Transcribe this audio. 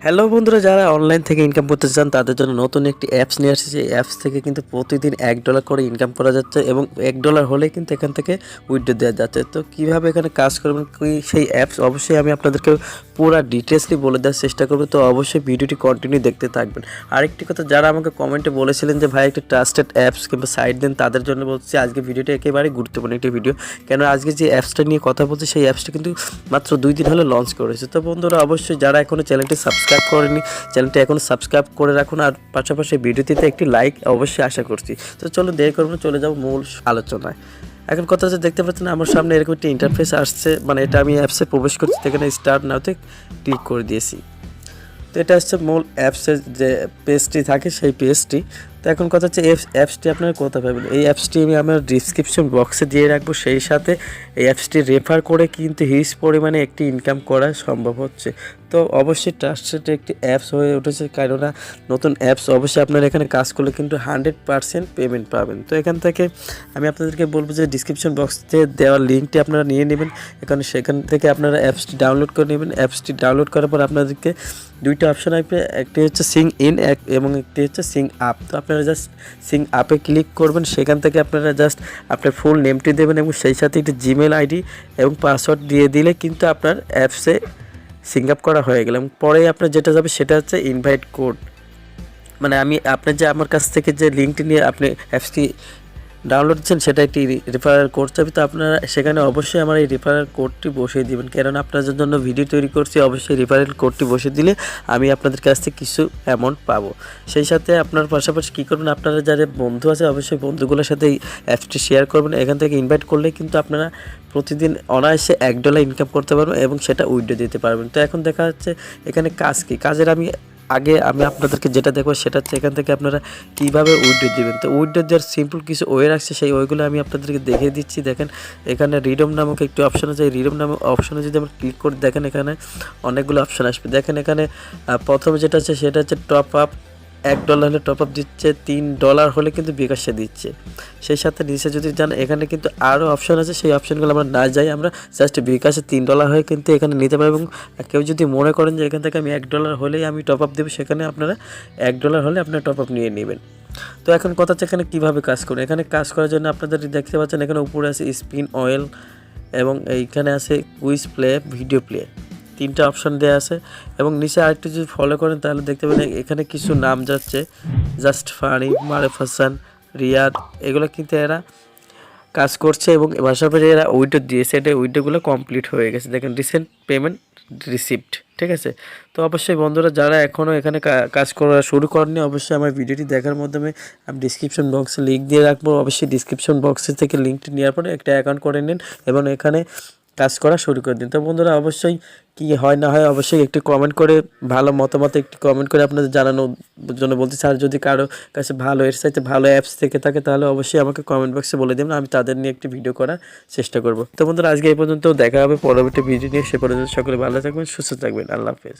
Hello বন্ধুরা, যারা online থেকে ইনকাম করতে চান তাদের জন্য নতুন একটি অ্যাপস নিয়ে আসছে। সেই অ্যাপস থেকে কিন্তু প্রতিদিন $1 করে ইনকাম করা যাচ্ছে এবং $1 হলেই কিন্তু এখান থেকে উইথড্র দেওয়া যাচ্ছে। তো কীভাবে এখানে কাজ করবেন, কি সেই অ্যাপস, অবশ্যই আমি আপনাদেরকে পুরো ডিটেলসলি বলে দেওয়ার চেষ্টা করবো। তো অবশ্যই ভিডিওটি কন্টিনিউ দেখতে থাকবেন। আরেকটি কথা, যারা আমাকে কমেন্টে বলেছিলেন যে ভাই একটি ট্রাস্টেড অ্যাপস কিংবা সাইট দেন, তাদের জন্য বলছি আজকে ভিডিওটি একেবারে গুরুত্বপূর্ণ একটি ভিডিও। কেন আজকে যে অ্যাপসটা নিয়ে কথা বলছি সেই অ্যাপসটা কিন্তু মাত্র 2 দিন হলে লঞ্চ করেছে। তো বন্ধুরা, অবশ্যই যারা এখনও চ্যানেলটি সাবস্ক্রাইব করেনি, চ্যানেলটি এখন সাবস্ক্রাইব করে রাখুন। আর পাশাপাশি ভিডিওটিতে একটি লাইক অবশ্যই আশা করছি। তো চলো দেরি করবো না, চলে যাবো মূল আলোচনায়। এখন কথা হচ্ছে, দেখতে পাচ্ছেন আমার সামনে এরকম একটি ইন্টারফেস আসছে, মানে এটা আমি অ্যাপসে প্রবেশ করছি, এখানে স্টার্ট নাওতে ক্লিক করে দিয়েছি। তো এটা হচ্ছে মূল অ্যাপসের যে পেজটি থাকে সেই পেজটি। তো এখন কথা হচ্ছে অ্যাপসটি আপনারা কোথায় পাবেন। এই অ্যাপসটি আমি আমার ডিসক্রিপশন বক্সে দিয়ে রাখবো। সেই সাথে এই অ্যাপসটি রেফার করে কিন্তু হিউজ পরিমাণে একটি ইনকাম করা সম্ভব হচ্ছে। তো অবশ্যই ট্রাস্টেড একটি অ্যাপস হয়ে উঠেছে, কেননা নতুন অ্যাপস অবশ্যই আপনারা এখানে কাজ করলে কিন্তু 100% পেমেন্ট পাবেন। তো এখান থেকে আমি আপনাদেরকে বলবো যে ডিসক্রিপশন বক্সে দেওয়ার লিঙ্কটি আপনারা নিয়ে নেবেন। সেখান থেকে আপনারা অ্যাপসটি ডাউনলোড করে নেবেন। অ্যাপসটি ডাউনলোড করার পর আপনাদেরকে দুইটা অপশন আসবে, একটি হচ্ছে সিং ইন এবং একটি হচ্ছে সিং আপ। তো আপনারা জাস্ট সিং আপে ক্লিক করবেন। সেখান থেকে আপনারা জাস্ট আপনার ফুল নেমটি দেবেন এবং সেই সাথে একটি জিমেল আইডি এবং পাসওয়ার্ড দিয়ে দিলে কিন্তু আপনার অ্যাপসে সিং আপ করা হয়ে গেল। এবং পরে আপনার যেটা যাবে সেটা হচ্ছে ইনভাইট কোড, মানে আপনার যে আমার কাছ থেকে যে লিঙ্কটি নিয়ে আপনি অ্যাপসটি ডাউনলোড দিচ্ছেন সেটা একটি রেফারেল কোড চাবি। তো আপনারা সেখানে অবশ্যই আমার এই রেফারেল কোডটি বসিয়ে দিবেন, কারণ আপনাদের জন্য ভিডিও তৈরি করছি। অবশ্যই রেফারেল কোডটি বসিয়ে দিলে আমি আপনাদের কাছ থেকে কিছু অ্যামাউন্ট পাবো। সেই সাথে আপনার পাশাপাশি কী করবেন, আপনারা যারা বন্ধু আছে অবশ্যই বন্ধুগুলোর সাথে এই অ্যাপসটি শেয়ার করবেন। এখান থেকে ইনভাইট করলে কিন্তু আপনারা প্রতিদিন অনায়াসে $1 ইনকাম করতে পারবেন এবং সেটা উইথড্র দিতে পারবেন। তো এখন দেখা যাচ্ছে এখানে কাজ কী, কাজের আমি আপনাদেরকে যেটা দেখবো সেটা হচ্ছে এখান থেকে আপনারা কীভাবে উইথড্র দেবেন। তো উইথড্র দেওয়ার সিম্পল কিছু ওয়ে রাখছে, সেই ওয়েগুলো আমি আপনাদেরকে দেখিয়ে দিচ্ছি। দেখেন এখানে রিডম নামক একটি অপশন আছে। এই রিডম নামক অপশনে যদি আমরা ক্লিক করে দেখেন, এখানে অনেকগুলো অপশান আসবে। দেখেন এখানে প্রথমে যেটা আছে সেটা হচ্ছে টপ আপ। $1 হলে টপ আপ দিচ্ছে, $3 হলে কিন্তু বিকাশে দিচ্ছে। সেই সাথে নিচে যদি যান, এখানে কিন্তু আরও অপশান আছে, সেই অপশানগুলো আমরা না যাই, আমরা জাস্ট বিকাশে $3 হয়ে কিন্তু এখানে নিতে পারি। এবং কেউ যদি মনে করেন যে এখান থেকে আমি $1 হলেই আমি টপ আপ দেবো, সেখানে আপনারা $1 হলে আপনারা টপ আপ নিয়ে নেবেন। তো এখন কথা হচ্ছে এখানে কীভাবে কাজ করুন। এখানে কাজ করার জন্য আপনাদের দেখতে পাচ্ছেন এখানে উপরে আছে স্পিন অয়েল এবং এইখানে আছে কুইজ প্লে, ভিডিও প্লে, 3টা অপশান দেওয়া আছে। এবং নিচে আরেকটু যদি ফলো করেন তাহলে দেখতে পাবেন এখানে কিছু নাম যাচ্ছে, জাস্ট ফানি, মারেফ হাসান, রিয়াদ, এগুলো কিন্তু এরা কাজ করছে এবং পাশাপাশি এরা উইথড্র দিয়েছে। এটা উইথড্রগুলো কমপ্লিট হয়ে গেছে। দেখেন রিসেন্ট পেমেন্ট রিসিপ্ট, ঠিক আছে। তো অবশ্যই বন্ধুরা, যারা এখনও এখানে কাজ করা শুরু করেননি, অবশ্যই আমার ভিডিওটি দেখার মাধ্যমে আমি ডিসক্রিপশন বক্সে লিঙ্ক দিয়ে রাখবো। অবশ্যই ডিসক্রিপশন বক্সে থেকে লিঙ্কটি নেওয়ার পরে একটা অ্যাকাউন্ট করে নিন এবং এখানে কাজ করা শুরু করে দিন। তো বন্ধুরা, অবশ্যই কি হয় না হয় অবশ্যই একটি কমেন্ট করে, ভালো মতামত একটি কমেন্ট করে আপনাদের জানানোর জন্য বলতে চাই। আর যদি কারো কাছে ভালো এর সাথে ভালো অ্যাপস থেকে থাকে তাহলে অবশ্যই আমাকে কমেন্ট বক্সে বলে দেবেন, আমি তাদের নিয়ে একটি ভিডিও করার চেষ্টা করব। তো বন্ধুরা, আজকে এই পর্যন্ত, দেখা হবে পরবর্তী ভিডিও নিয়ে। সে পর্যন্ত সকলে ভালো থাকবেন, সুস্থ থাকবেন। আল্লাহ হাফেজ।